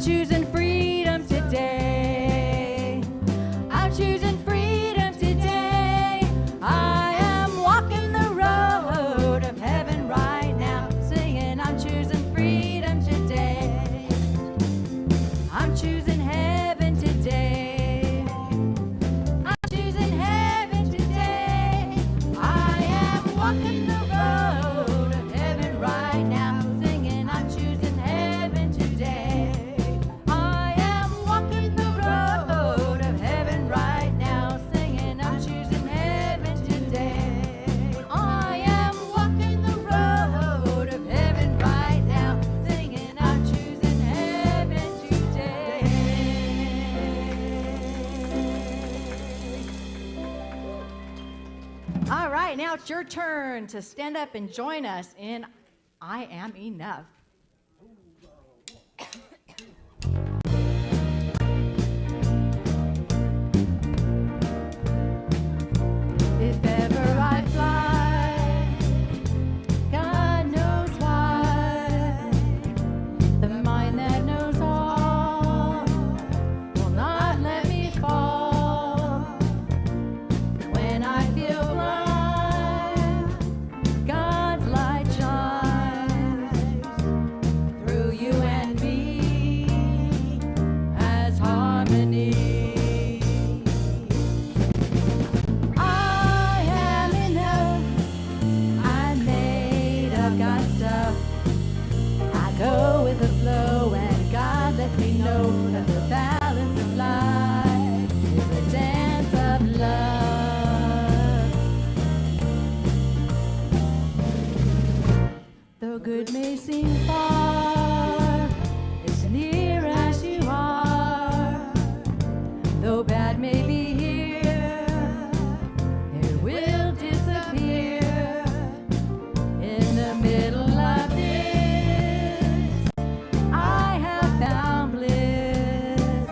I'm choosing freedom today. I'm choosing freedom today. I am walking the road of heaven right now, singing I'm choosing freedom today. I'm choosing heaven today. I'm choosing heaven today. I am walking the road of heaven right now, singing I'm choosing heaven today. I am walking the road of heaven right now, singing I'm choosing heaven today. I am walking the road of heaven right now, singing I'm choosing heaven today. All right, now it's your turn to stand up and join us in I Am Enough. If ever I fly, God knows why. The mind that knows all will not let me fall. When I feel blind, God's light shines through you and me as harmony. I am enough. I'm made of God's stuff. I go with the flow, and God lets me know that the balance of life is a dance of love. Though good may seem far, it's near as you are. Though bad may be here, it will disappear. In the middle of this, I have found bliss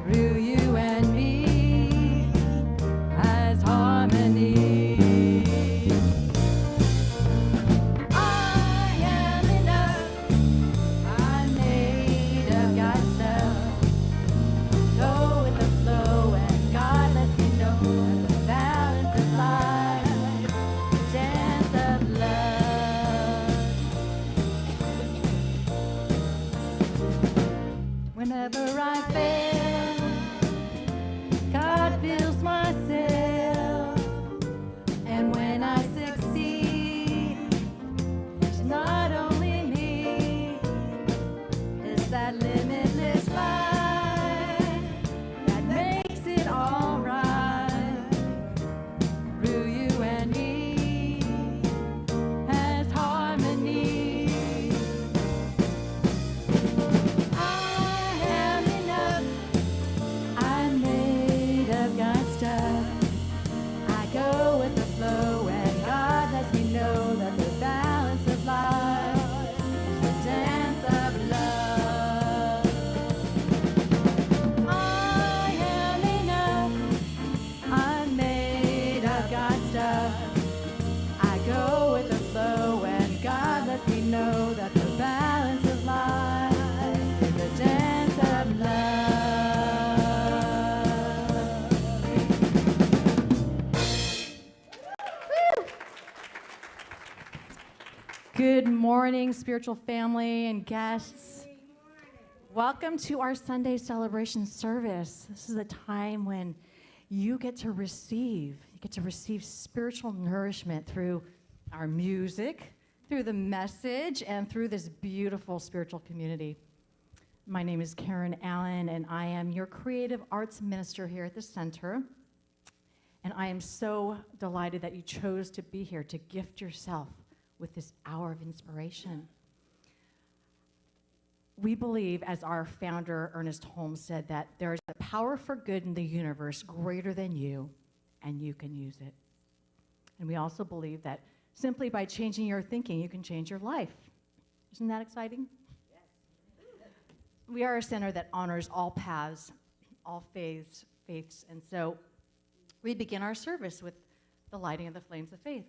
through you and me as harmony. I am enough. I'm made of God's stuff. Go with the flow, and God lets me know that the balance of life, the dance of love. Whenever I fail, God fills my sail, and when I succeed, it's not only me, it's that limitless life that makes it all right. Through you and me as harmony. I am enough. I'm made of God's stuff. I go with the flow, and God lets me know that the balance of life is the dance of love. I am enough. I'm made of God's stuff. I go with the flow, and God lets me know that the balance of life is a dance of love. Woo! Good morning, spiritual family and guests. Welcome to our Sunday celebration service. This is a time when you get to receive spiritual nourishment through our music, through the message, and through this beautiful spiritual community. My name is Karen Allen, and I am your creative arts minister here at the center. And I am so delighted that you chose to be here to gift yourself with this hour of inspiration. We believe, as our founder, Ernest Holmes, said, that there is a power for good in the universe greater than you, and you can use it. And we also believe that simply by changing your thinking, you can change your life. Isn't that exciting? Yes. We are a center that honors all paths, all faiths, and so we begin our service with the lighting of the flames of faith.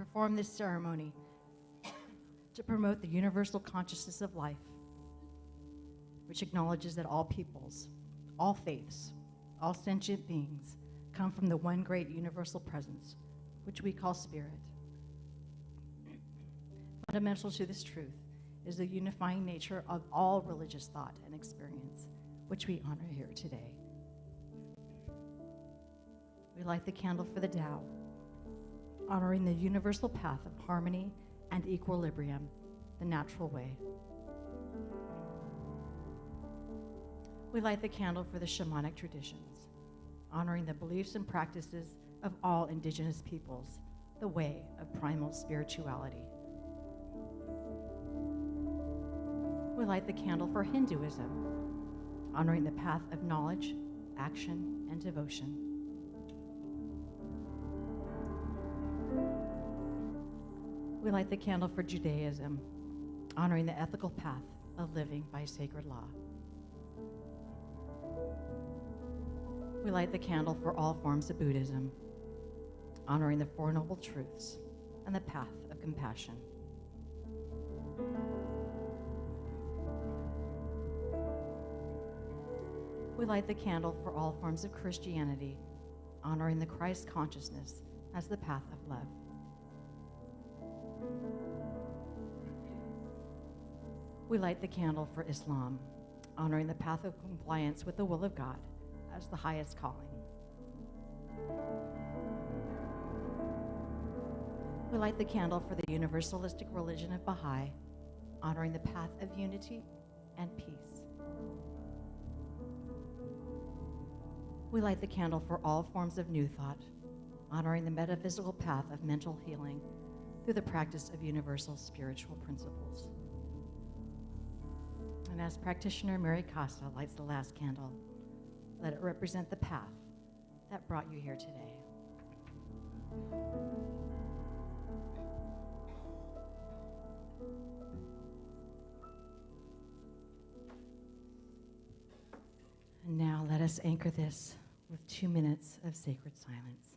perform this ceremony to promote the universal consciousness of life, which acknowledges that all peoples, all faiths, all sentient beings come from the one great universal presence, which we call spirit. Fundamental to this truth is the unifying nature of all religious thought and experience, which we honor here today. We light the candle for the Tao, honoring the universal path of harmony and equilibrium, the natural way. We light the candle for the shamanic traditions, honoring the beliefs and practices of all indigenous peoples, the way of primal spirituality. We light the candle for Hinduism, honoring the path of knowledge, action, and devotion. We light the candle for Judaism, honoring the ethical path of living by sacred law. We light the candle for all forms of Buddhism, honoring the Four Noble Truths and the path of compassion. We light the candle for all forms of Christianity, honoring the Christ consciousness as the path of love. We light the candle for Islam, honoring the path of compliance with the will of God as the highest calling. We light the candle for the universalistic religion of Baha'i, honoring the path of unity and peace. We light the candle for all forms of New Thought, honoring the metaphysical path of mental healing through the practice of universal spiritual principles. And as practitioner Mary Costa lights the last candle, let it represent the path that brought you here today. And now let us anchor this with 2 minutes of sacred silence.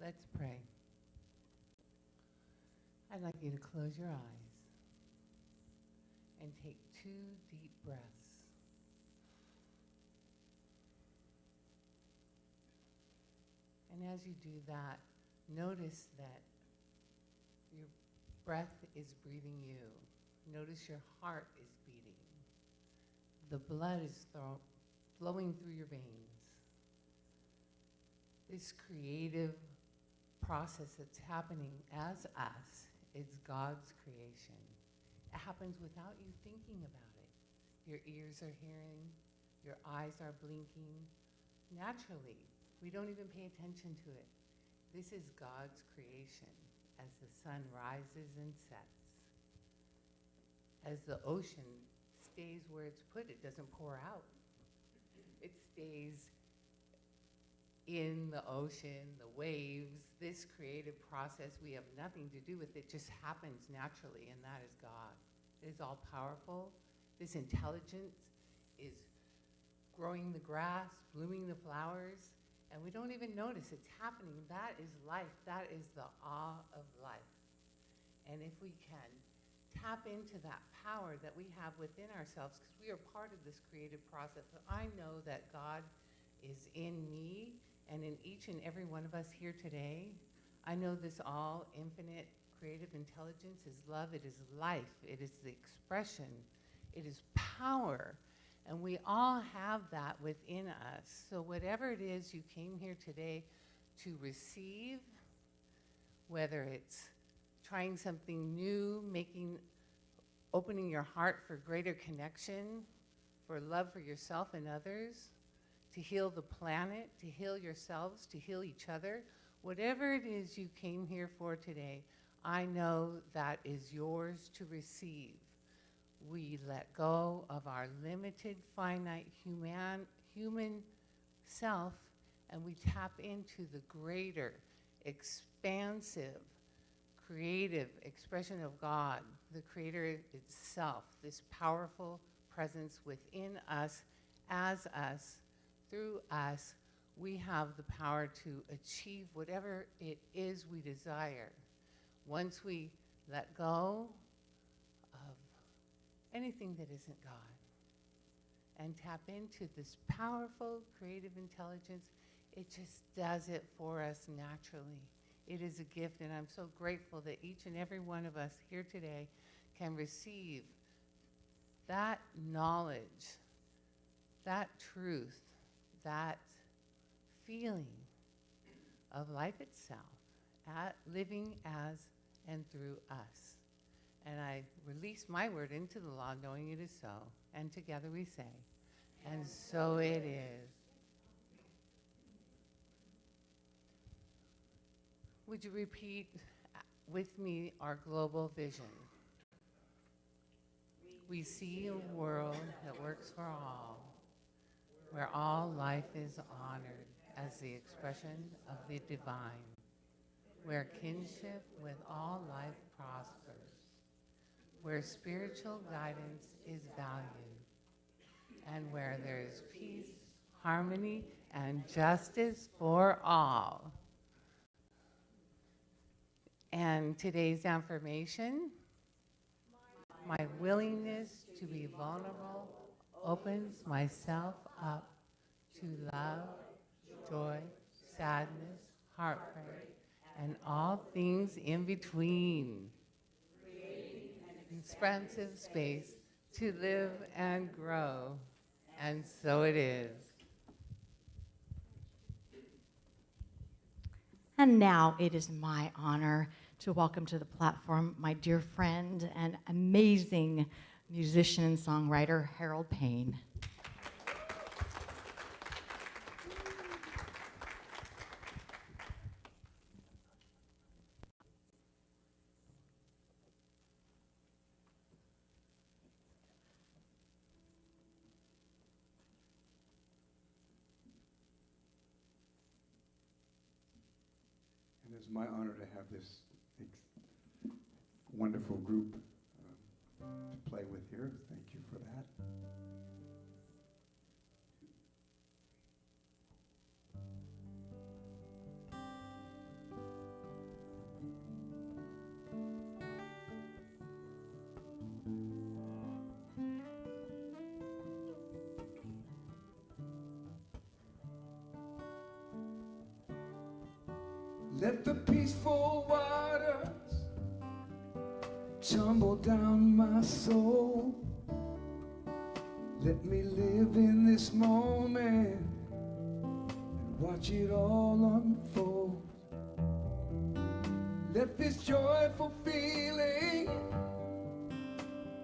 Let's pray. I'd like you to close your eyes and take 2 deep breaths. And as you do that, notice that your breath is breathing you. Notice your heart is beating. The blood is flowing through your veins. This creative process that's happening as us is God's creation. It happens without you thinking about it. Your ears are hearing, your eyes are blinking. Naturally, we don't even pay attention to it. This is God's creation as the sun rises and sets. As the ocean stays where it's put, it doesn't pour out. It stays in the ocean, the waves, this creative process, we have nothing to do with it, just happens naturally, and that is God. It is all powerful. This intelligence is growing the grass, blooming the flowers, and we don't even notice it's happening. That is life. That is the awe of life. And if we can tap into that power that we have within ourselves, because we are part of this creative process, I know that God is in me and in each and every one of us here today. I know this all infinite creative intelligence is love, it is life, it is the expression, it is power, and we all have that within us. So whatever it is you came here today to receive, whether it's trying something new, opening your heart for greater connection, for love for yourself and others, to heal the planet, to heal yourselves, to heal each other. Whatever it is you came here for today, I know that is yours to receive. We let go of our limited, finite human self, and we tap into the greater, expansive, creative expression of God, the Creator itself, this powerful presence within us, as us, through us. We have the power to achieve whatever it is we desire. Once we let go of anything that isn't God and tap into this powerful creative intelligence, it just does it for us naturally. It is a gift, and I'm so grateful that each and every one of us here today can receive that knowledge, that truth, that feeling of life itself, living as and through us. And I release my word into the law, knowing it is so. And together we say, and so it is. Would you repeat with me our global vision? We see a world that works for all, where all life is honored as the expression of the divine, where kinship with all life prospers, where spiritual guidance is valued, and where there is peace, harmony, and justice for all. And today's affirmation, my willingness to be vulnerable opens myself up to love, joy, sadness, heartbreak, and all things in between. Creating an expansive space to live and grow. And so it is. And now it is my honor to welcome to the platform my dear friend and amazing musician and songwriter, Harold Payne. And it's my honor to have this wonderful group to play with here. Thank you for that. Let the peaceful waters tumble down my soul. Let me live in this moment and watch it all unfold. Let this joyful feeling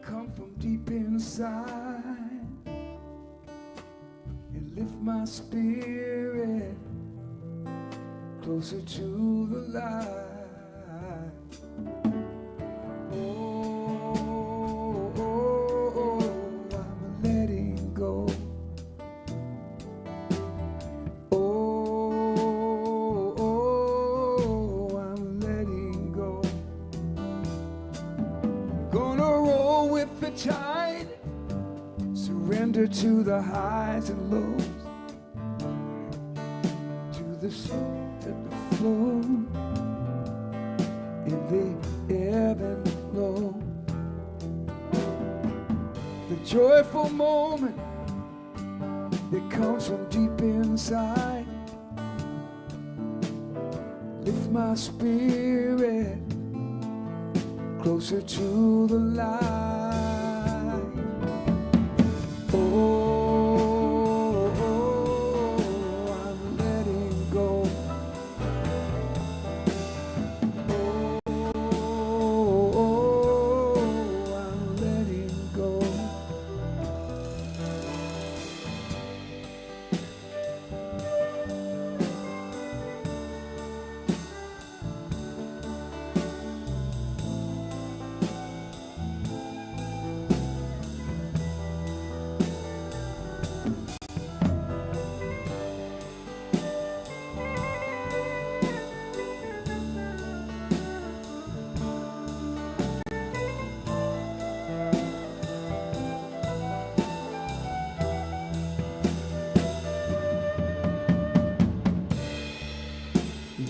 come from deep inside and lift my spirit closer to the light. Oh, oh, oh, I'm letting go. Oh, oh, I'm letting go. Gonna roll with the tide, surrender to the highs and lows, to the soul that the flow, in the ebb and flow. The joyful moment that comes from deep inside, lift my spirit closer to the light. Oh,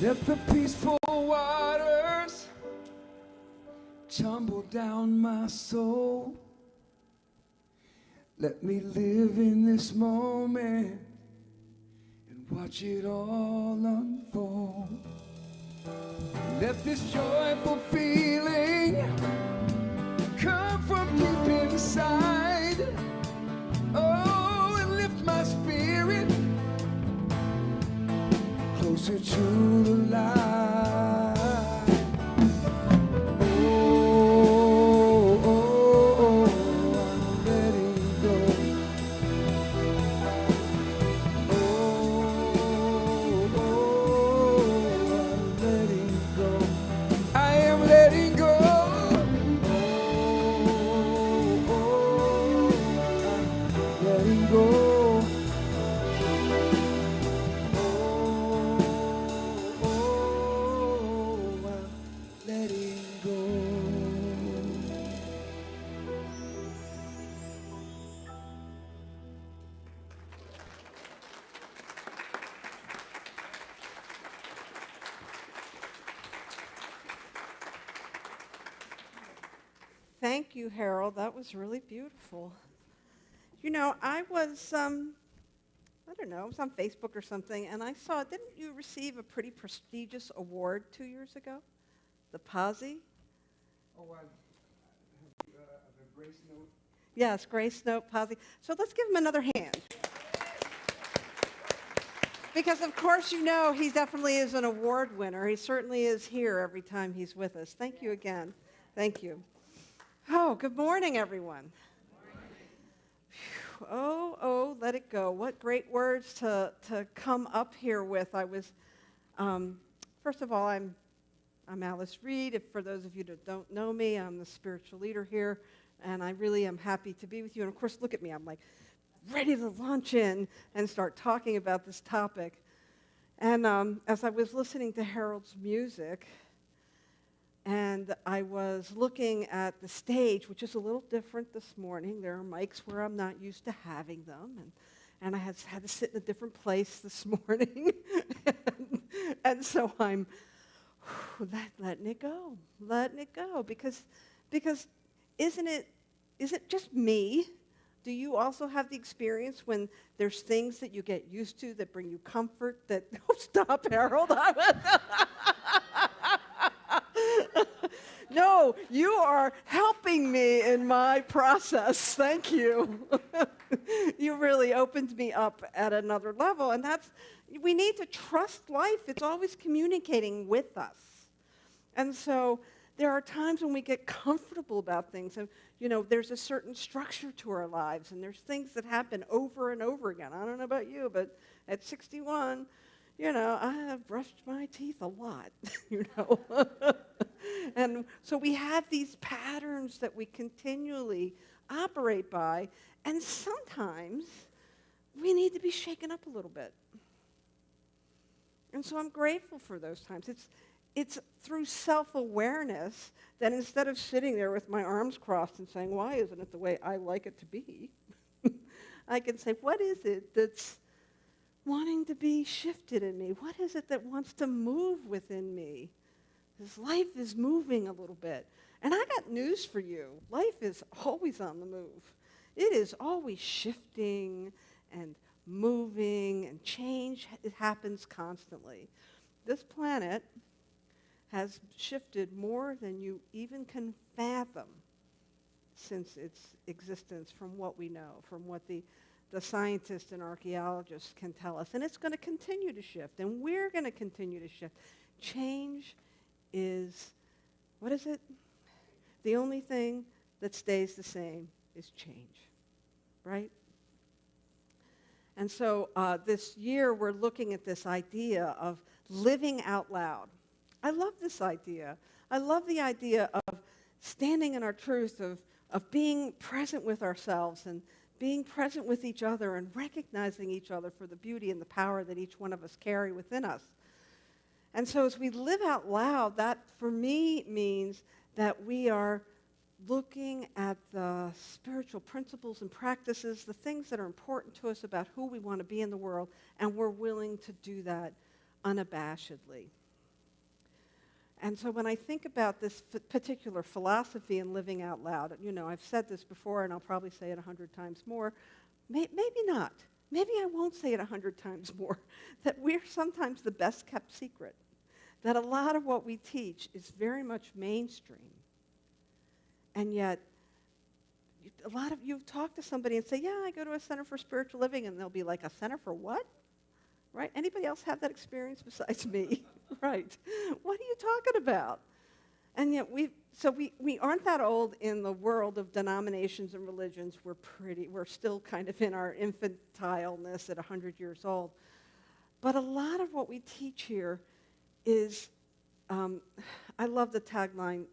let the peaceful waters tumble down my soul. Let me live in this moment and watch it all unfold. Let this joyful feeling come from deep inside. Oh, and lift my spirit closer to the light. Oh, oh, oh, I'm letting go. Oh, oh, I'm letting go. I am letting go. Oh, oh, I'm letting go. Thank you, Harold. That was really beautiful. You know, I was, I don't know, I was on Facebook or something, and I saw, didn't you receive a pretty prestigious award 2 years ago? The Posy? Oh, the Grace Note. Yes, Grace Note Posy. So let's give him another hand. Because, of course, you know he definitely is an award winner. He certainly is here every time he's with us. Thank you again. Thank you. Oh, good morning, everyone. Whew. Oh, let it go. What great words to come up here with. I was, first of all, I'm Alice Reud. If for those of you that don't know me, I'm the spiritual leader here, and I really am happy to be with you. And of course, look at me. I'm like ready to launch in and start talking about this topic. And as I was listening to Harold's music, and I was looking at the stage, which is a little different this morning. There are mics where I'm not used to having them, and I had to sit in a different place this morning. and so I'm letting it go, because is it just me? Do you also have the experience when there's things that you get used to that bring you comfort that, oh, stop, Harold. No, you are helping me in my process. Thank you. You really opened me up at another level. And we need to trust life. It's always communicating with us. And so there are times when we get comfortable about things. And, there's a certain structure to our lives. And there's things that happen over and over again. I don't know about you, but at 61, I have brushed my teeth a lot, And so we have these patterns that we continually operate by, and sometimes we need to be shaken up a little bit. And so I'm grateful for those times. It's through self-awareness that instead of sitting there with my arms crossed and saying, why isn't it the way I like it to be? I can say, what is it that's wanting to be shifted in me? What is it that wants to move within me? This life is moving a little bit. And I got news for you. Life is always on the move. It is always shifting and moving, and change happens constantly. This planet has shifted more than you even can fathom since its existence, from what we know, from what the scientists and archaeologists can tell us. And it's going to continue to shift, and we're going to continue to shift. Change is, what is it? The only thing that stays the same is change, right? And so this year we're looking at this idea of living out loud. I love this idea. I love the idea of standing in our truth, of being present with ourselves and being present with each other and recognizing each other for the beauty and the power that each one of us carry within us. And so as we live out loud, that for me means that we are looking at the spiritual principles and practices, the things that are important to us about who we want to be in the world, and we're willing to do that unabashedly. And so when I think about this particular philosophy in living out loud, I've said this before, and I'll probably say it 100 times more. Maybe not. Maybe I won't say it 100 times more. That we're sometimes the best kept secret. That a lot of what we teach is very much mainstream. And yet, a lot of you talk to somebody and say, yeah, I go to a center for spiritual living, and they'll be like, a center for what? Right? Anybody else have that experience besides me? Right. What are you talking about? And yet we aren't that old in the world of denominations and religions. We're still kind of in our infantileness at 100 years old. But a lot of what we teach here is, I love the tagline,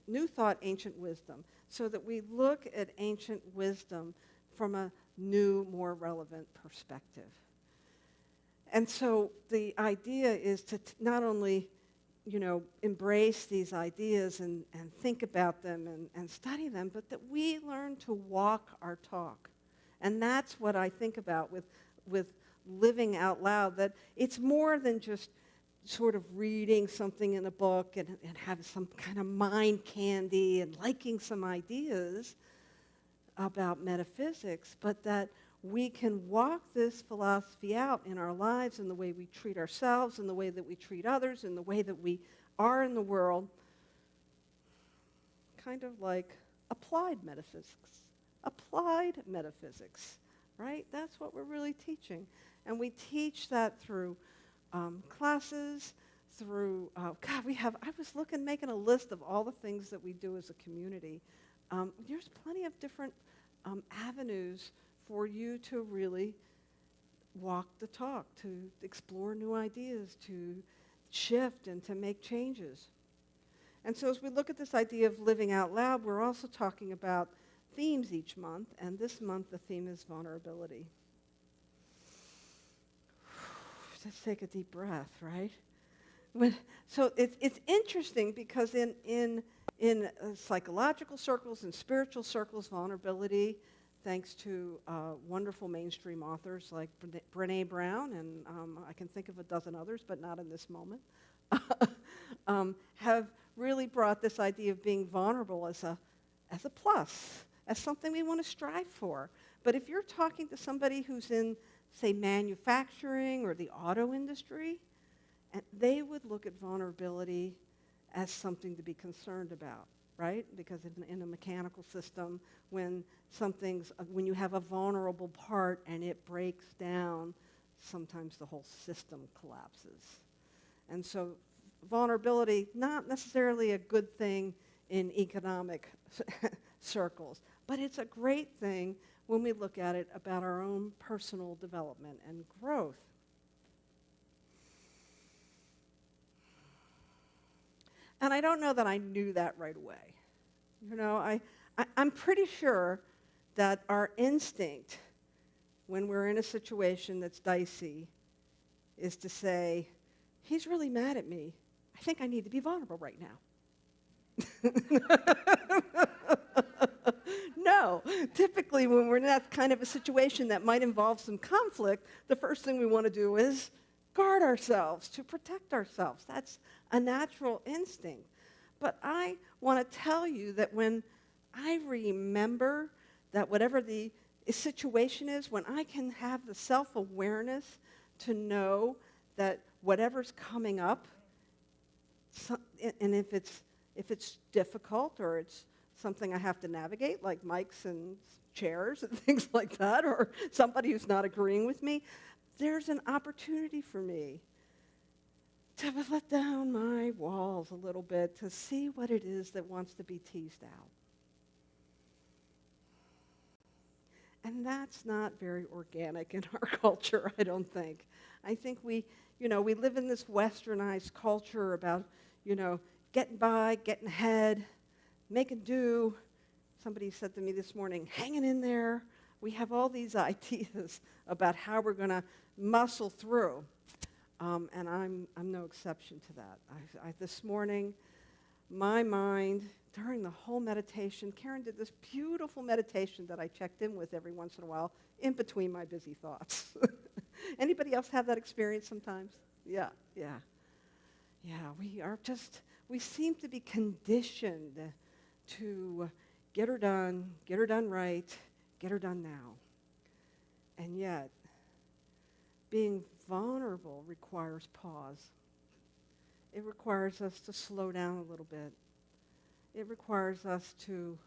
new thought, ancient wisdom, so that we look at ancient wisdom from a new, more relevant perspective. And so the idea is to not only, embrace these ideas and think about them and study them, but that we learn to walk our talk. And that's what I think about with living out loud, that it's more than just sort of reading something in a book and having some kind of mind candy and liking some ideas about metaphysics, but that we can walk this philosophy out in our lives, in the way we treat ourselves, in the way that we treat others, in the way that we are in the world, kind of like applied metaphysics. Applied metaphysics, right? That's what we're really teaching. And we teach that through classes, through, I was making a list of all the things that we do as a community. There's plenty of different avenues for you to really walk the talk, to explore new ideas, to shift and to make changes. And so as we look at this idea of living out loud, we're also talking about themes each month, and this month the theme is vulnerability. Let's take a deep breath, right? So it's interesting because in psychological circles and spiritual circles, vulnerability, thanks to wonderful mainstream authors like Brené Brown, and I can think of a dozen others, but not in this moment, have really brought this idea of being vulnerable as a plus, as something we want to strive for. But if you're talking to somebody who's in, say, manufacturing or the auto industry, and they would look at vulnerability as something to be concerned about, right? Because in a mechanical system, when when you have a vulnerable part and it breaks down, sometimes the whole system collapses. And so vulnerability, not necessarily a good thing in economic circles, but it's a great thing when we look at it about our own personal development and growth. And I don't know that I knew that right away. You know, I'm pretty sure that our instinct when we're in a situation that's dicey is to say, he's really mad at me. I think I need to be vulnerable right now. No, typically when we're in that kind of a situation that might involve some conflict, the first thing we want to do is guard ourselves, to protect ourselves. That's a natural instinct. But I want to tell you that when I remember that whatever the situation is, when I can have the self-awareness to know that whatever's coming up, and if it's difficult or it's something I have to navigate, like mics and chairs and things like that, or somebody who's not agreeing with me, there's an opportunity for me to let down my walls a little bit, to see what it is that wants to be teased out. And that's not very organic in our culture, I don't think. I think we live in this westernized culture about, getting by, getting ahead, making do. Somebody said to me this morning, hanging in there. We have all these ideas about how we're going to muscle through. And I'm no exception to that. This morning, my mind, during the whole meditation, Karen did this beautiful meditation that I checked in with every once in a while, in between my busy thoughts. Anybody else have that experience sometimes? Yeah. We seem to be conditioned to get her done right, get her done now. And yet, being vulnerable requires pause. It requires us to slow down a little bit. It requires us to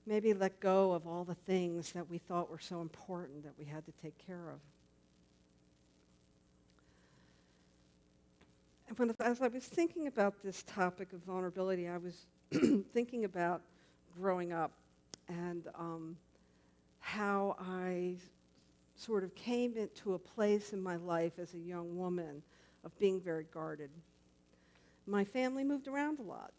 maybe let go of all the things that we thought were so important that we had to take care of. And as I was thinking about this topic of vulnerability, I was thinking about growing up and how I sort of came into a place in my life as a young woman of being very guarded. My family moved around a lot.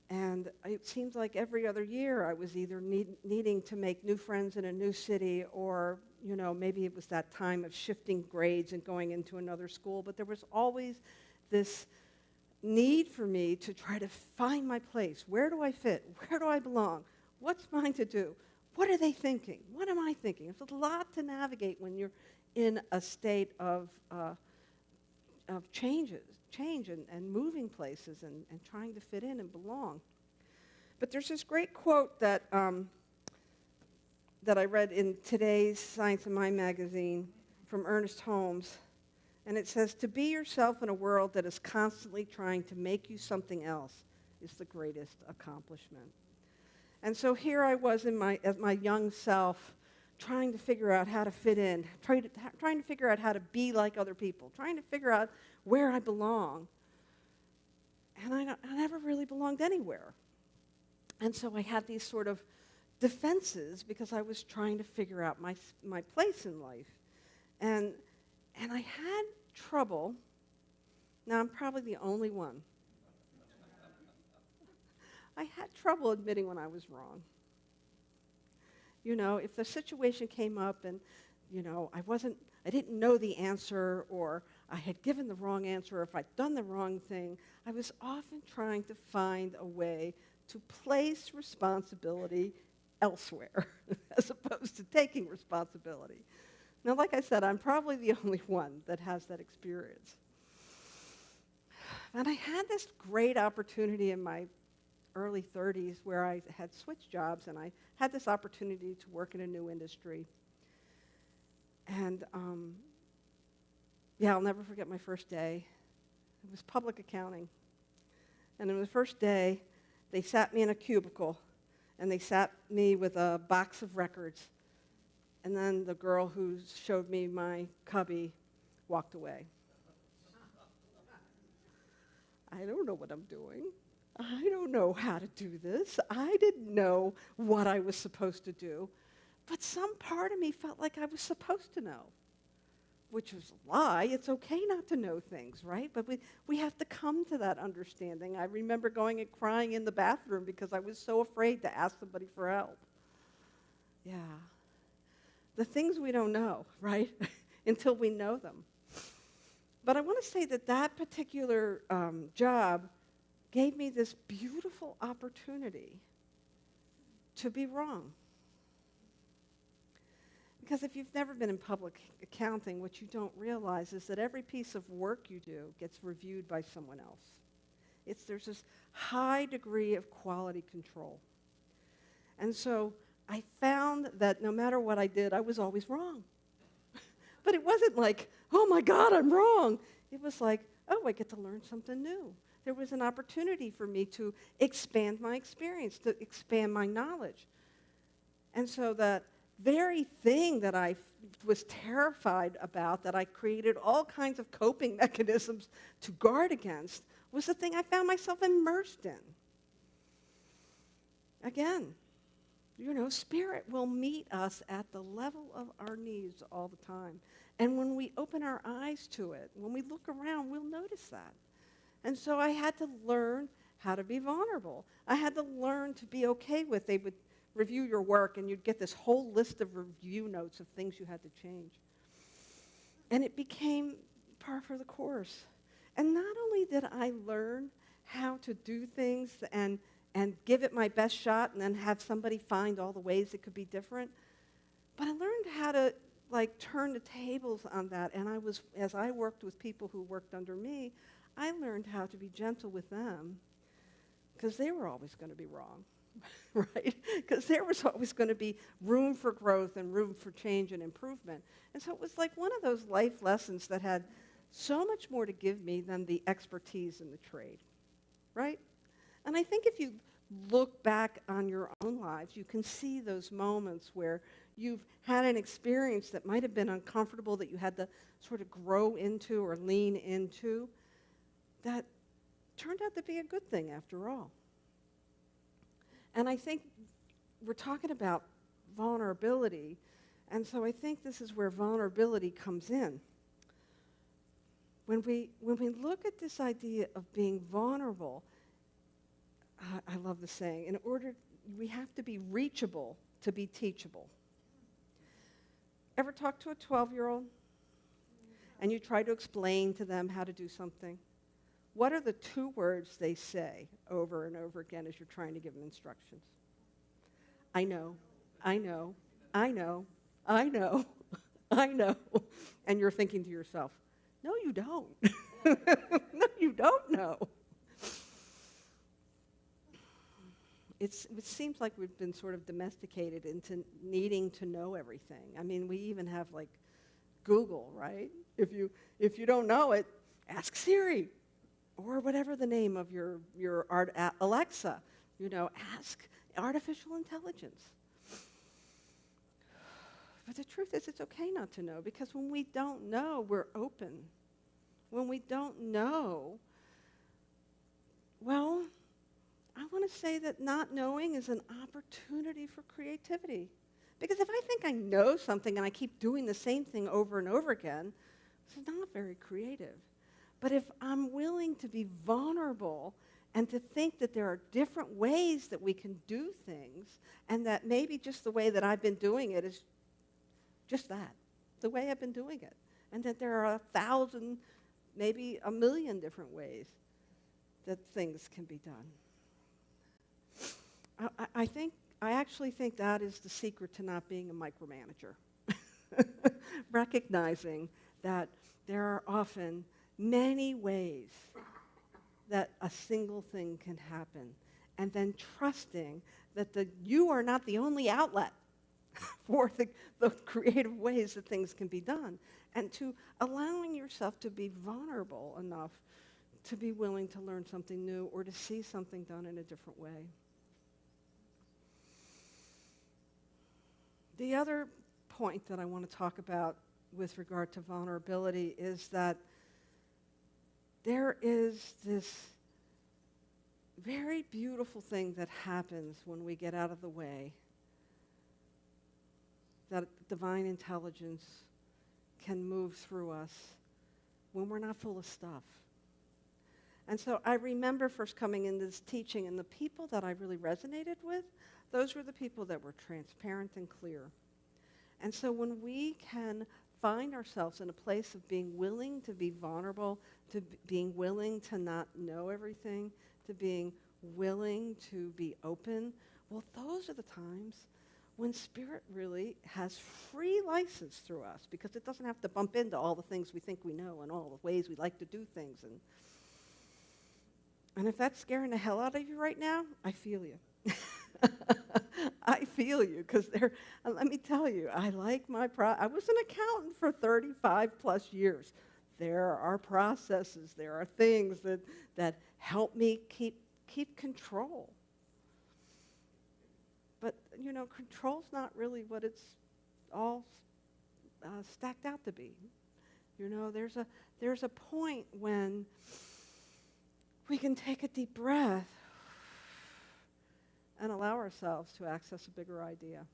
And it seems like every other year I was either needing to make new friends in a new city, or maybe it was that time of shifting grades and going into another school. But there was always this need for me to try to find my place. Where do I fit? Where do I belong? What's mine to do? What are they thinking? What am I thinking? It's a lot to navigate when you're in a state of change and moving places and trying to fit in and belong. But there's this great quote that I read in today's Science of Mind magazine from Ernest Holmes, and it says, "To be yourself in a world that is constantly trying to make you something else is the greatest accomplishment." And so here I was as my young self, trying to figure out how to fit in, trying to figure out how to be like other people, trying to figure out where I belong. And I never really belonged anywhere. And so I had these sort of defenses because I was trying to figure out my place in life. And I had trouble. Now, I'm probably the only one. I had trouble admitting when I was wrong. If the situation came up and, I didn't know the answer, or I had given the wrong answer, or if I'd done the wrong thing, I was often trying to find a way to place responsibility elsewhere as opposed to taking responsibility. Now, like I said, I'm probably the only one that has that experience. And I had this great opportunity in my early 30s where I had switched jobs, and I had this opportunity to work in a new industry. And I'll never forget my first day. It was public accounting. And on the first day, they sat me in a cubicle, and they sat me with a box of records. And then the girl who showed me my cubby walked away. I don't know what I'm doing. I don't know how to do this. I didn't know what I was supposed to do. But some part of me felt like I was supposed to know, which was a lie. It's okay not to know things, right? But we have to come to that understanding. I remember going and crying in the bathroom because I was so afraid to ask somebody for help. Yeah. The things we don't know, right? Until we know them. But I want to say that that particular job gave me this beautiful opportunity to be wrong. Because if you've never been in public accounting, what you don't realize is that every piece of work you do gets reviewed by someone else. There's this high degree of quality control. And so I found that no matter what I did, I was always wrong. But it wasn't like, oh my God, I'm wrong. It was like, oh, I get to learn something new. There was an opportunity for me to expand my experience, to expand my knowledge. And so that very thing that I was terrified about, that I created all kinds of coping mechanisms to guard against, was the thing I found myself immersed in. Again, Spirit will meet us at the level of our needs all the time. And when we open our eyes to it, when we look around, we'll notice that. And so I had to learn how to be vulnerable. I had to learn to be okay with, they would review your work, and you'd get this whole list of review notes of things you had to change. And it became par for the course. And not only did I learn how to do things and give it my best shot and then have somebody find all the ways it could be different, but I learned how to turn the tables on that. And as I worked with people who worked under me, I learned how to be gentle with them, because they were always going to be wrong. Right? Because there was always going to be room for growth and room for change and improvement. And so it was like one of those life lessons that had so much more to give me than the expertise in the trade. Right? And I think if you look back on your own lives, you can see those moments where you've had an experience that might have been uncomfortable, that you had to sort of grow into or lean into, that turned out to be a good thing after all. And I think we're talking about vulnerability, and so I think this is where vulnerability comes in. When we look at this idea of being vulnerable, I love the saying, we have to be reachable to be teachable. Ever talk to a 12-year-old and you try to explain to them how to do something? What are the two words they say over and over again as you're trying to give them instructions? I know, I know, I know, I know, I know. And you're thinking to yourself, no, you don't. No, you don't know. It seems like we've been sort of domesticated into needing to know everything. I mean, we even have Google, right? If you don't know it, ask Siri. Or whatever the name of your Alexa, ask artificial intelligence. But the truth is, it's okay not to know, because when we don't know, we're open. When we don't know, well, I want to say that not knowing is an opportunity for creativity. Because if I think I know something and I keep doing the same thing over and over again, it's not very creative. But if I'm willing to be vulnerable and to think that there are different ways that we can do things, and that maybe just the way that I've been doing it is just that, the way I've been doing it, and that there are 1,000, maybe 1,000,000 different ways that things can be done. I actually think that is the secret to not being a micromanager. Recognizing that there are often many ways that a single thing can happen, and then trusting that you are not the only outlet for the creative ways that things can be done, and to allowing yourself to be vulnerable enough to be willing to learn something new or to see something done in a different way. The other point that I want to talk about with regard to vulnerability is that there is this very beautiful thing that happens when we get out of the way, that divine intelligence can move through us when we're not full of stuff. And so I remember first coming into this teaching, and the people that I really resonated with, those were the people that were transparent and clear. And so when we can find ourselves in a place of being willing to be vulnerable, to being willing to not know everything, to being willing to be open, well, those are the times when Spirit really has free license through us, because it doesn't have to bump into all the things we think we know and all the ways we like to do things. And if that's scaring the hell out of you right now, I feel you. I feel you, because let me tell you, I like I was an accountant for 35 plus years. There are processes, there are things that help me keep control. But, control's not really what it's all stacked out to be. There's a point when we can take a deep breath and allow ourselves to access a bigger idea.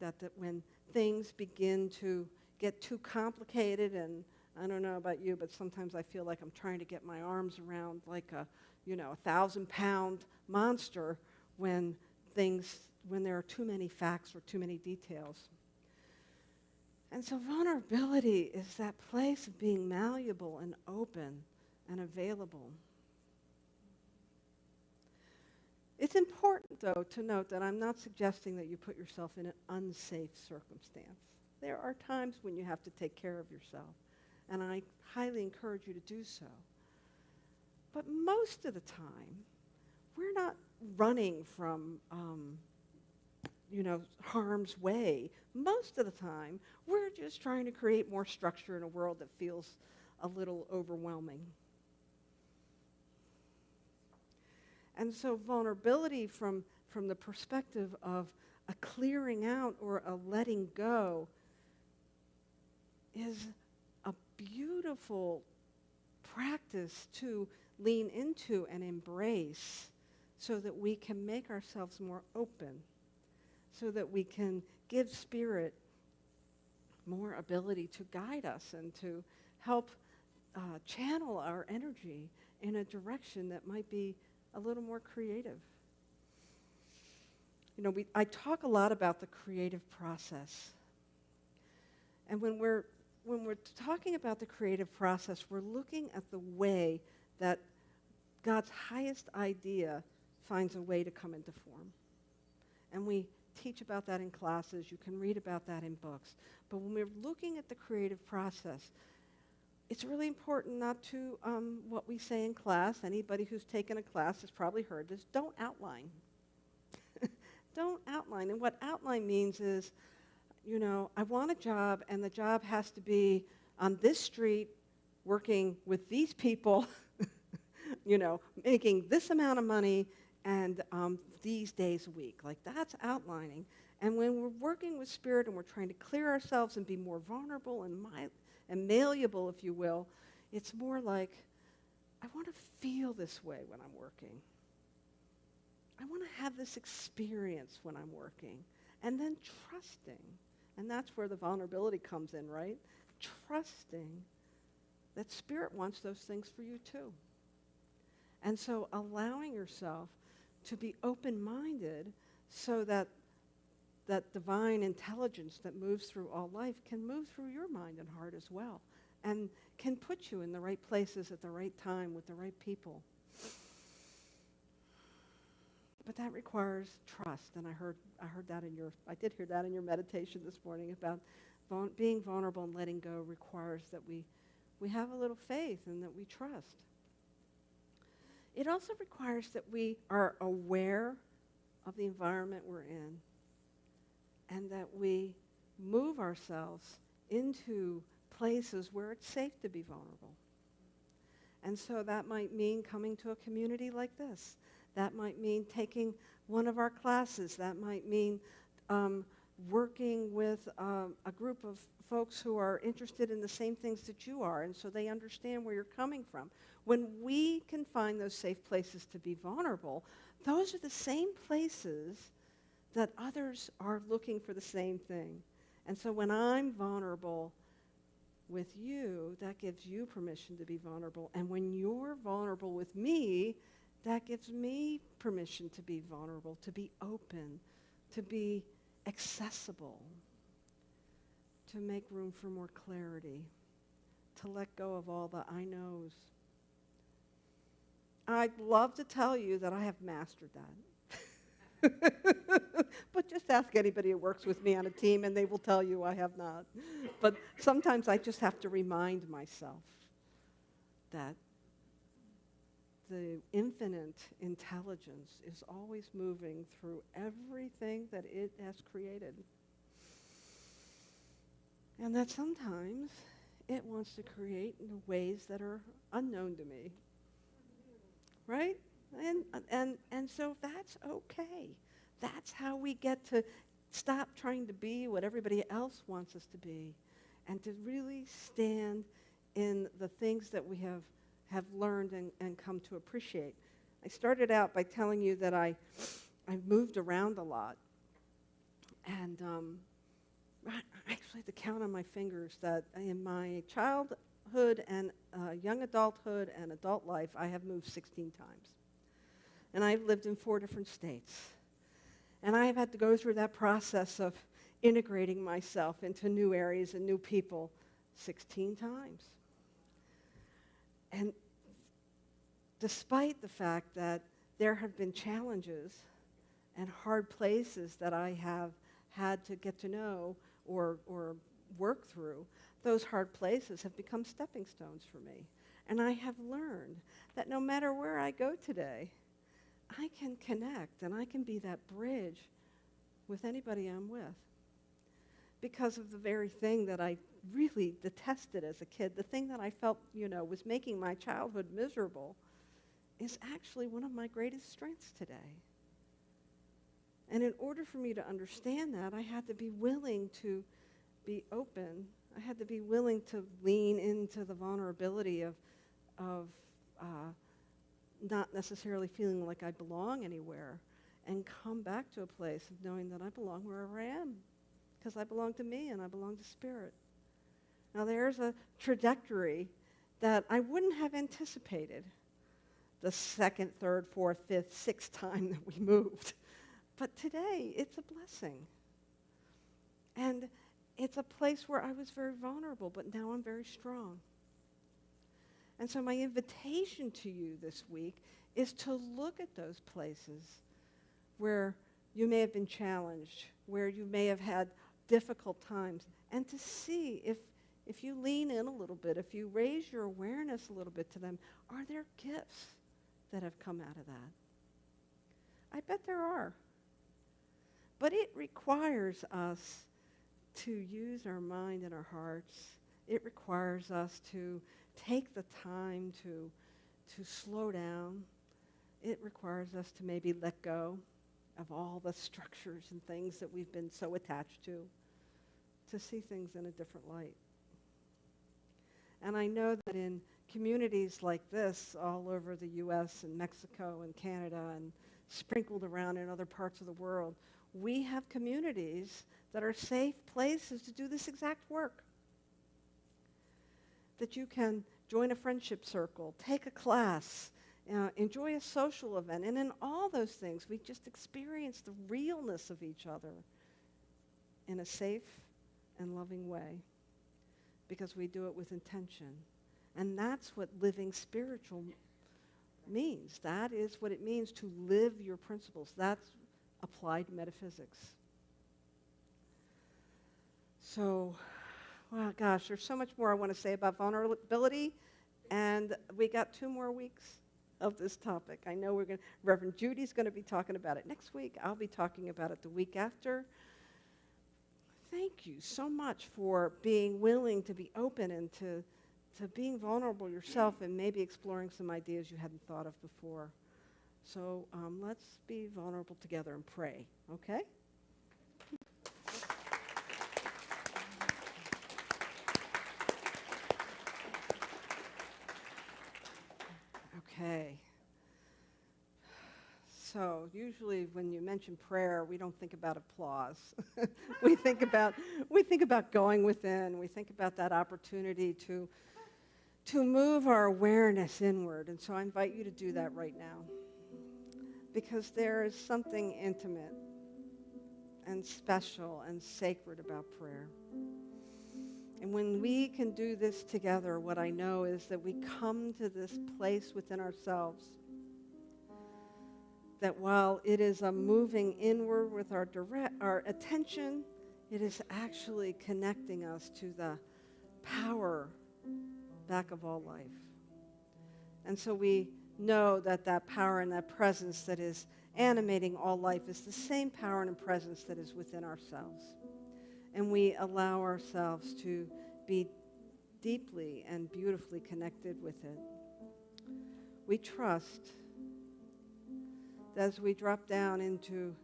That when things begin to get too complicated, and I don't know about you, but sometimes I feel like I'm trying to get my arms around like a 1,000-pound monster when there are too many facts or too many details. And so vulnerability is that place of being malleable and open and available. It's important, though, to note that I'm not suggesting that you put yourself in an unsafe circumstance. There are times when you have to take care of yourself, and I highly encourage you to do so. But most of the time, we're not running from, harm's way. Most of the time, we're just trying to create more structure in a world that feels a little overwhelming. And so vulnerability from the perspective of a clearing out or a letting go is a beautiful practice to lean into and embrace so that we can make ourselves more open, so that we can give Spirit more ability to guide us and to help channel our energy in a direction that might be a little more creative. I talk a lot about the creative process. And when we're talking about the creative process, we're looking at the way that God's highest idea finds a way to come into form. And we teach about that in classes. You can read about that in books. But when we're looking at the creative process, it's really important not to, what we say in class, anybody who's taken a class has probably heard this, don't outline. Don't outline. And what outline means is, I want a job, and the job has to be on this street, working with these people, making this amount of money, and these days a week. Like, that's outlining. And when we're working with Spirit and we're trying to clear ourselves and be more vulnerable and malleable, if you will, it's more like, I want to feel this way when I'm working. I want to have this experience when I'm working. And then trusting. And that's where the vulnerability comes in, right? Trusting that Spirit wants those things for you too. And so allowing yourself to be open-minded so that that divine intelligence that moves through all life can move through your mind and heart as well, and can put you in the right places at the right time with the right people. But that requires trust, and I did hear that in your meditation this morning about being vulnerable and letting go requires that we have a little faith and that we trust. It also requires that we are aware of the environment we're in, and that we move ourselves into places where it's safe to be vulnerable. And so that might mean coming to a community like this. That might mean taking one of our classes. That might mean working with a group of folks who are interested in the same things that you are, and so they understand where you're coming from. When we can find those safe places to be vulnerable, those are the same places that others are looking for the same thing. And so when I'm vulnerable with you, that gives you permission to be vulnerable. And when you're vulnerable with me, that gives me permission to be vulnerable, to be open, to be accessible, to make room for more clarity, to let go of all the I knows. I'd love to tell you that I have mastered that. But just ask anybody who works with me on a team and they will tell you I have not. But sometimes I just have to remind myself that the infinite intelligence is always moving through everything that it has created. And that sometimes it wants to create in ways that are unknown to me. Right? And so that's okay. That's how we get to stop trying to be what everybody else wants us to be and to really stand in the things that we have learned and come to appreciate. I started out by telling you that I moved around a lot. And actually, the count on my fingers that in my childhood and young adulthood and adult life, I have moved 16 times. And I've lived in 4 different states. And I have had to go through that process of integrating myself into new areas and new people 16 times. And despite the fact that there have been challenges and hard places that I have had to get to know or work through, those hard places have become stepping stones for me. And I have learned that no matter where I go today, I can connect and I can be that bridge with anybody I'm with. Because of the very thing that I really detested as a kid, the thing that I felt, was making my childhood miserable, is actually one of my greatest strengths today. And in order for me to understand that, I had to be willing to be open. I had to be willing to lean into the vulnerability of not necessarily feeling like I belong anywhere, and come back to a place of knowing that I belong wherever I am, because I belong to me and I belong to Spirit. Now there's a trajectory that I wouldn't have anticipated the 2nd, 3rd, 4th, 5th, 6th time that we moved. But today, it's a blessing. And it's a place where I was very vulnerable, but now I'm very strong. And so my invitation to you this week is to look at those places where you may have been challenged, where you may have had difficult times, and to see if you lean in a little bit, if you raise your awareness a little bit to them, are there gifts that have come out of that? I bet there are. But it requires us to use our mind and our hearts. It requires us to take the time to slow down. It requires us to maybe let go of all the structures and things that we've been so attached to see things in a different light. And I know that in communities like this all over the U.S. and Mexico and Canada and sprinkled around in other parts of the world, we have communities that are safe places to do this exact work. That you can join a friendship circle, take a class, enjoy a social event, and in all those things, we just experience the realness of each other in a safe and loving way, because we do it with intention. And that's what living spiritual means. That is what it means to live your principles. That's applied metaphysics. So, wow, gosh, there's so much more I want to say about vulnerability, and we got 2 more weeks of this topic. I know Reverend Judy's going to be talking about it next week. I'll be talking about it the week after. Thank you so much for being willing to be open and to to being vulnerable yourself and maybe exploring some ideas you hadn't thought of before. So let's be vulnerable together and pray, okay? Okay. So usually when you mention prayer, we don't think about applause. we think about going within. We think about that opportunity to move our awareness inward. And so I invite you to do that right now. Because there is something intimate and special and sacred about prayer. And when we can do this together, what I know is that we come to this place within ourselves that while it is a moving inward with our attention, it is actually connecting us to the power back of all life. And so we know that that power and that presence that is animating all life is the same power and presence that is within ourselves. And we allow ourselves to be deeply and beautifully connected with it. We trust that as we drop down into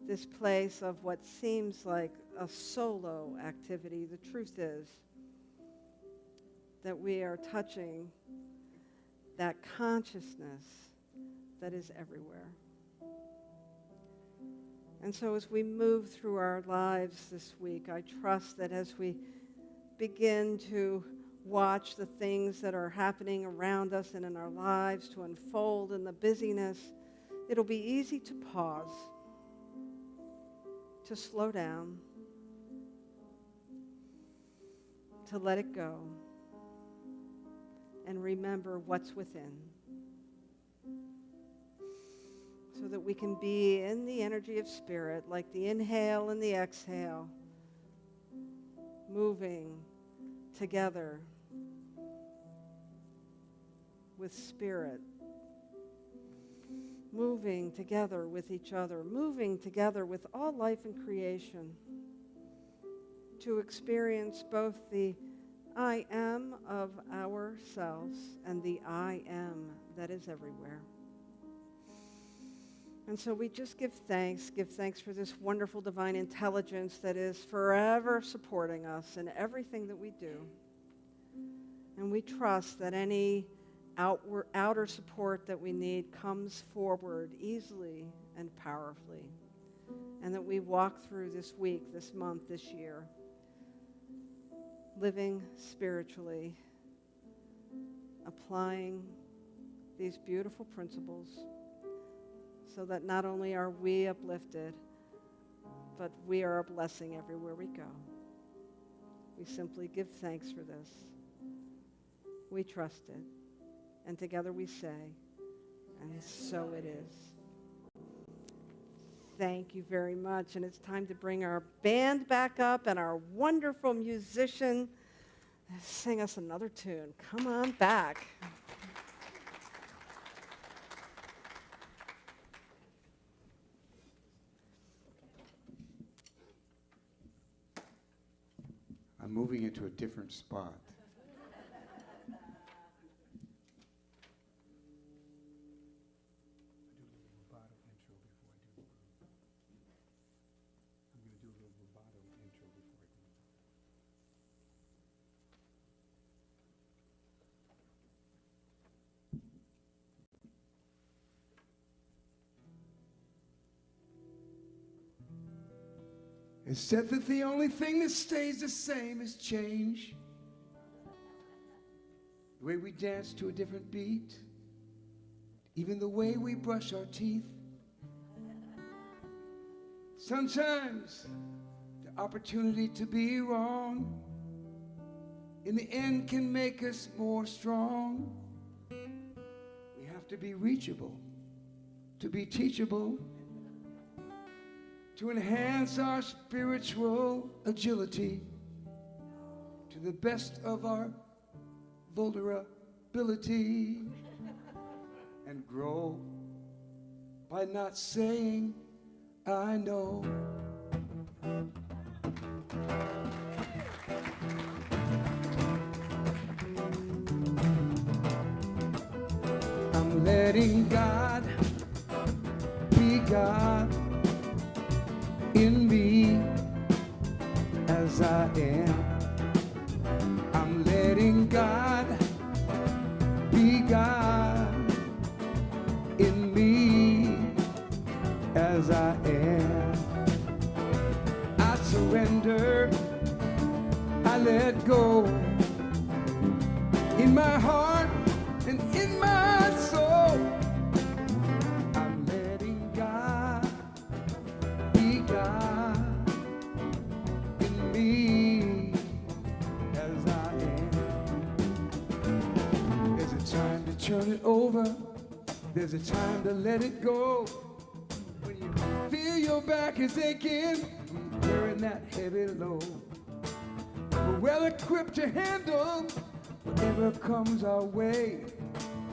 this place of what seems like a solo activity, the truth is that we are touching that consciousness that is everywhere. And so as we move through our lives this week, I trust that as we begin to watch the things that are happening around us and in our lives to unfold in the busyness, it'll be easy to pause, to slow down, to let it go, and remember what's within, so that we can be in the energy of spirit, like the inhale and the exhale, moving together with spirit, moving together with each other, moving together with all life and creation, to experience both the I am of ourselves and the I am that is everywhere. And so we just give thanks for this wonderful divine intelligence that is forever supporting us in everything that we do. And we trust that any outer support that we need comes forward easily and powerfully. And that we walk through this week, this month, this year, living spiritually, applying these beautiful principles so that not only are we uplifted, but we are a blessing everywhere we go. We simply give thanks for this. We trust it. And together we say, and so it is. Thank you very much. And it's time to bring our band back up and our wonderful musician to sing us another tune. Come on back. I'm moving into a different spot. It's said that the only thing that stays the same is change. The way we dance to a different beat, even the way we brush our teeth. Sometimes the opportunity to be wrong in the end can make us more strong. We have to be reachable, to be teachable, to enhance our spiritual agility to the best of our vulnerability, and grow by not saying I know. God in me as I am. I'm letting God be God in me as I am. I surrender, I let go in my heart and in my soul. I'm letting God be God in me as I am. There's a time to turn it over, there's a time to let it go. When you feel your back is aching from carrying that heavy load, we're well equipped to handle whatever comes our way.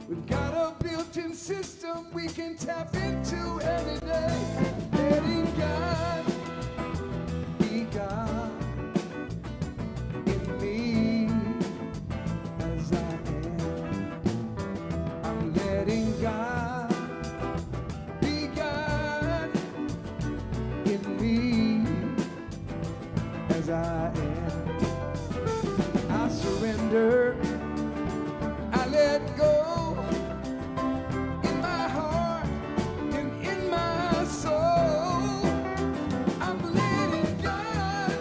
We've got a built-in system we can tap into every day. Letting God be God in me as I am. I'm letting God be God in me as I am. I surrender, I let go. In my heart and in my soul, I'm letting God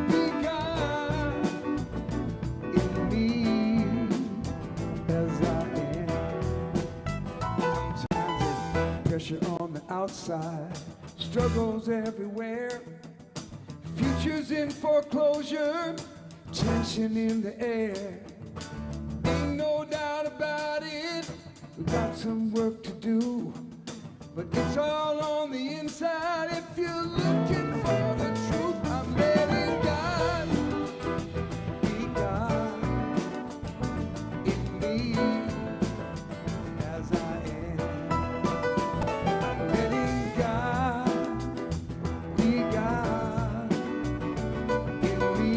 be God in me as I am. Sometimes there's pressure on the outside, struggles everywhere, futures in foreclosure, tension in the air. Ain't no doubt about it, we got some work to do, but it's all on the inside if you're looking for the truth. I'm letting God be God in me as I am. I'm letting God be God in me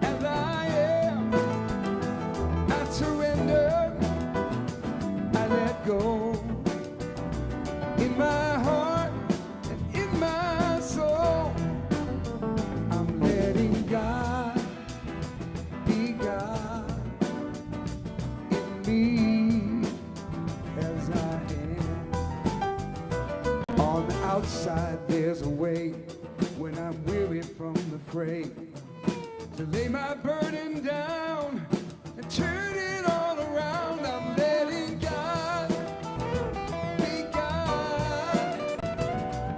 as I am. I surrender, I let go in my heart and in my soul. I'm letting God be God in me as I am. On the outside there's a way when I'm weary from the fray, to lay my burden down and turn it all around. I'm letting God be God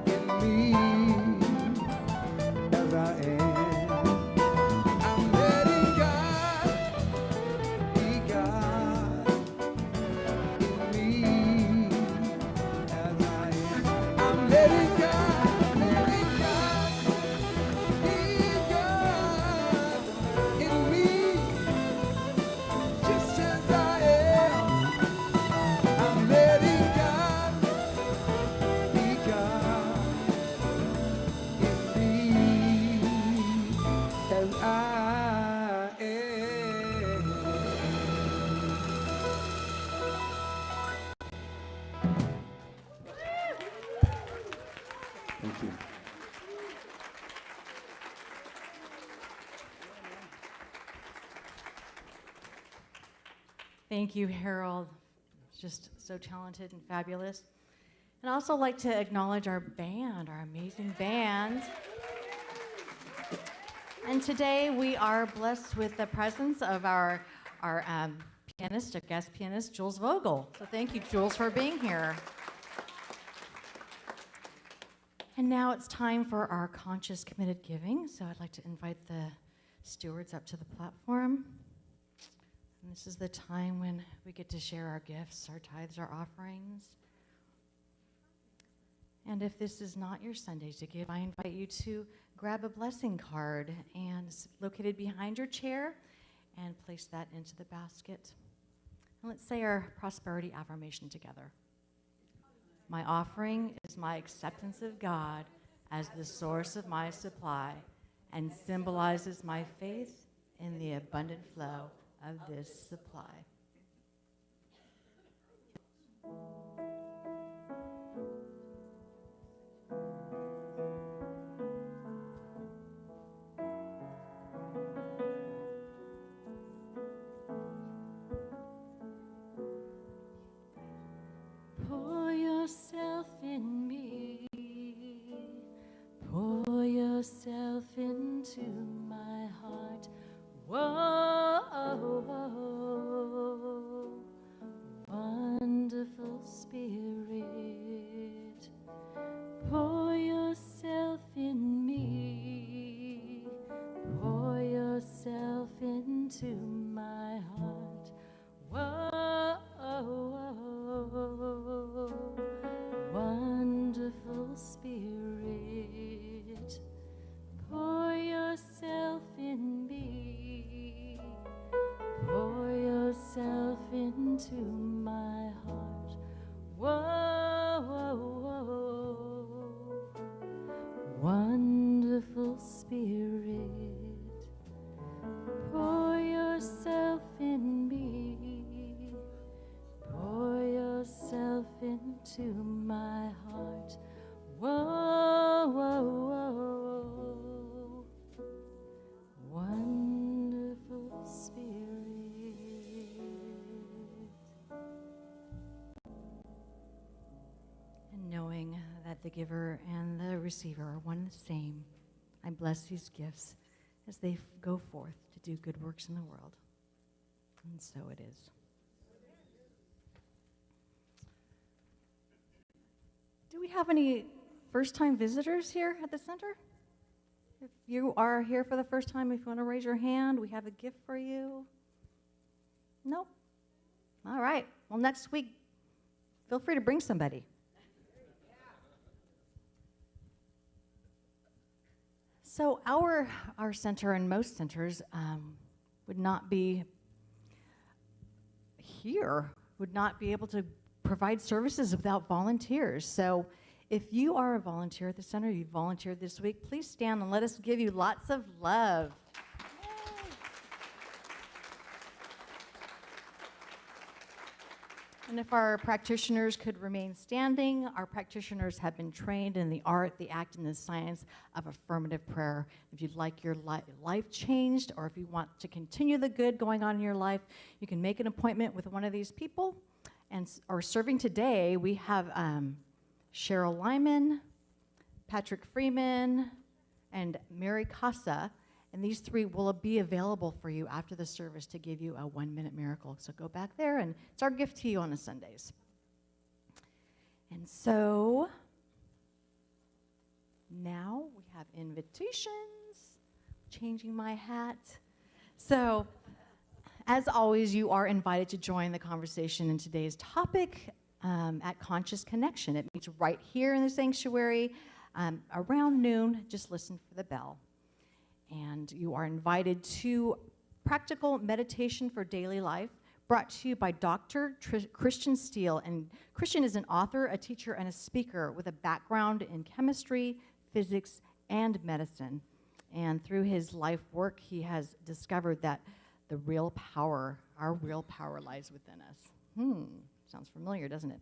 in me as I am. I'm letting God be God in me as I am. I'm letting God be God in me just as I am. I'm letting God be God in me as I am. Thank you. Thank you, Harold. Just so talented and fabulous. And I'd also like to acknowledge our band, our amazing band. And today we are blessed with the presence of our pianist, a guest pianist, Jules Vogel. So thank you, Jules, for being here. And now it's time for our conscious committed giving. So I'd like to invite the stewards up to the platform. And this is the time when we get to share our gifts, our tithes, our offerings. And if this is not your Sunday to give, I invite you to grab a blessing card and it's located behind your chair and place that into the basket. And let's say our prosperity affirmation together. My offering is my acceptance of God as the source of my supply and symbolizes my faith in the abundant flow of this supply. yourself into my heart. Whoa, wonderful Spirit, pour yourself in me, pour yourself into my heart. Whoa, wonderful Spirit, pour yourself in me, pour yourself into my heart. Whoa, wonderful Spirit, pour yourself in me, pour yourself into my heart. Whoa, wonderful Spirit. And knowing that the giver and the receiver are one and the same, I bless these gifts as they go forth to do good works in the world. And so it is. Do we have any first-time visitors here at the center? If you are here for the first time, if you want to raise your hand, we have a gift for you. Nope. All right. Well, next week, feel free to bring somebody. So our center and most centers would not be here, would not be able to provide services without volunteers. So if you are a volunteer at the center, you volunteered this week, please stand and let us give you lots of love. And if our practitioners could remain standing, our practitioners have been trained in the art, the act, and the science of affirmative prayer. If you'd like your life changed, or if you want to continue the good going on in your life, you can make an appointment with one of these people. And or serving today, we have Cheryl Lyman, Patrick Freeman, and Mary Casa. And these three will be available for you after the service to give you a 1-minute miracle. So go back there, and it's our gift to you on the Sundays. And so now we have invitations, changing my hat. So as always, you are invited to join the conversation in today's topic at Conscious Connection. It meets right here in the sanctuary around noon. Just listen for the bell. And you are invited to Practical Meditation for Daily Life, brought to you by Dr. Christian Steele. And Christian is an author, a teacher, and a speaker with a background in chemistry, physics, and medicine. And through his life work, he has discovered that the real power, our real power, lies within us. Sounds familiar, doesn't it?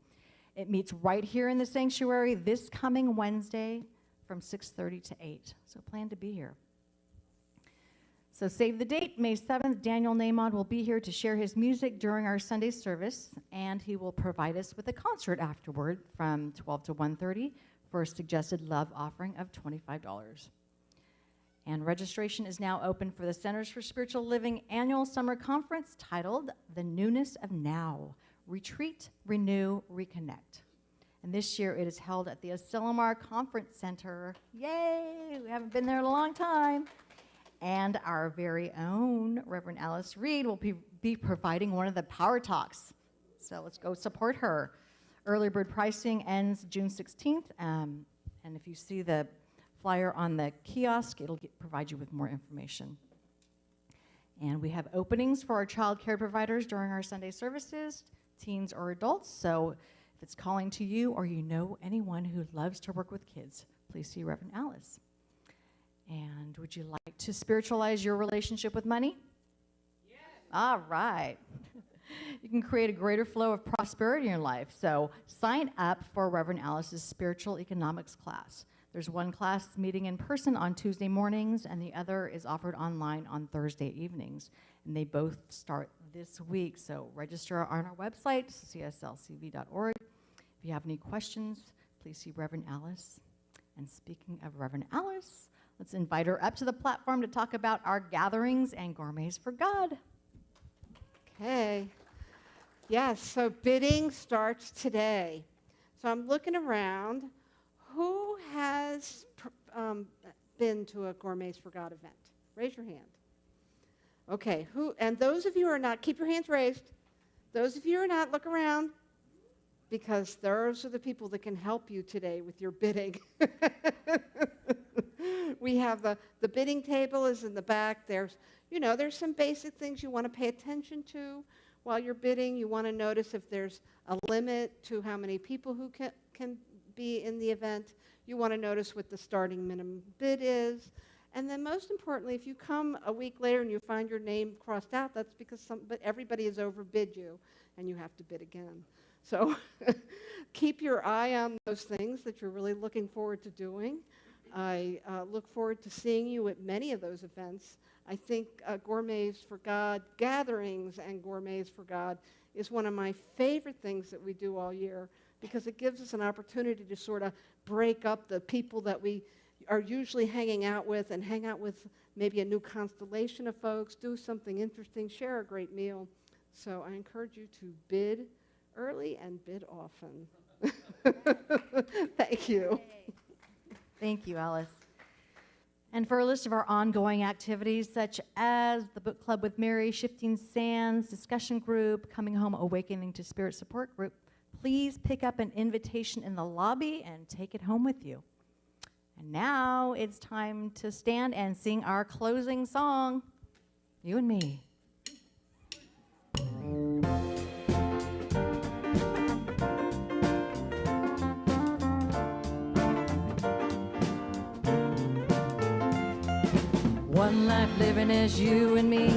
It meets right here in the sanctuary this coming Wednesday from 6:30 to 8. So plan to be here. So save the date, May 7th. Daniel Nahmod will be here to share his music during our Sunday service, and he will provide us with a concert afterward from 12 to 1:30 for a suggested love offering of $25. And registration is now open for the Centers for Spiritual Living annual summer conference titled The Newness of Now, Retreat, Renew, Reconnect. And this year it is held at the Asilomar Conference Center. Yay! We haven't been there in a long time. And our very own Reverend Alice Reud will be providing one of the Power Talks. So let's go support her. Early bird pricing ends June 16th. And if you see the flyer on the kiosk, it'll provide you with more information. And we have openings for our child care providers during our Sunday services, teens or adults. So if it's calling to you or you know anyone who loves to work with kids, please see Reverend Alice. And would you like to spiritualize your relationship with money? Yes. All right. You can create a greater flow of prosperity in your life. So sign up for Reverend Alice's spiritual economics class. There's one class meeting in person on Tuesday mornings, and the other is offered online on Thursday evenings. And they both start this week. So register on our website, cslcv.org. If you have any questions, please see Reverend Alice. And speaking of Reverend Alice, Let's invite her up to the platform to talk about our gatherings and gourmets for God. Okay. Yes, so bidding starts today. So I'm looking around. Who has been to a Gourmets for God event? Raise your hand. Okay, and those of you who are not, keep your hands raised. Those of you who are not, look around, because those are the people that can help you today with your bidding. We have the bidding table is in the back. There's some basic things you want to pay attention to while you're bidding. You want to notice if there's a limit to how many people who can be in the event. You want to notice what the starting minimum bid is. And then most importantly, if you come a week later and you find your name crossed out, that's because everybody has overbid you and you have to bid again. So keep your eye on those things that you're really looking forward to doing. I look forward to seeing you at many of those events. I think Gourmets for God, gatherings and Gourmets for God is one of my favorite things that we do all year, because it gives us an opportunity to sort of break up the people that we are usually hanging out with and hang out with maybe a new constellation of folks, do something interesting, share a great meal. So I encourage you to bid early and bid often. Thank you. Thank you, Alice. And for a list of our ongoing activities, such as the book club with Mary, Shifting Sands, discussion group, Coming Home Awakening to Spirit support group, please pick up an invitation in the lobby and take it home with you. And now it's time to stand and sing our closing song, You and Me. One life living as you and me,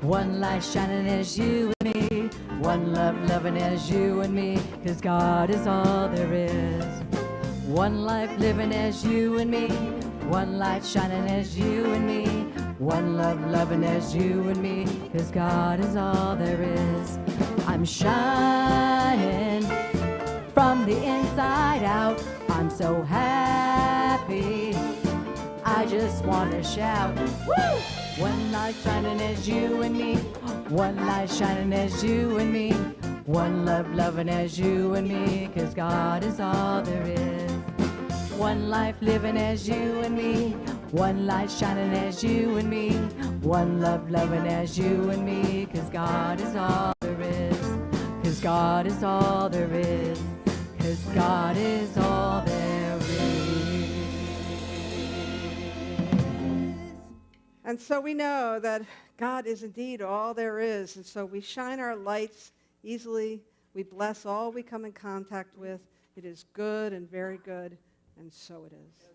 one light shining as you and me, one love loving as you and me, 'cause God is all there is. One life living as you and me, one light shining as you and me, one love loving as you and me, 'cause God is all there is. I'm shining from the inside out, I'm so happy, I just want to shout, woo! One light shining as you and me, one light shining as you and me, one love loving as you and me, 'cause God is all there is. One life living as you and me, one light shining as you and me, one love loving as you and me, 'cause God is all there is, 'cause God is all there is, 'cause God is all there is. And so we know that God is indeed all there is, and so we shine our lights easily. We bless all we come in contact with. It is good and very good, and so it is.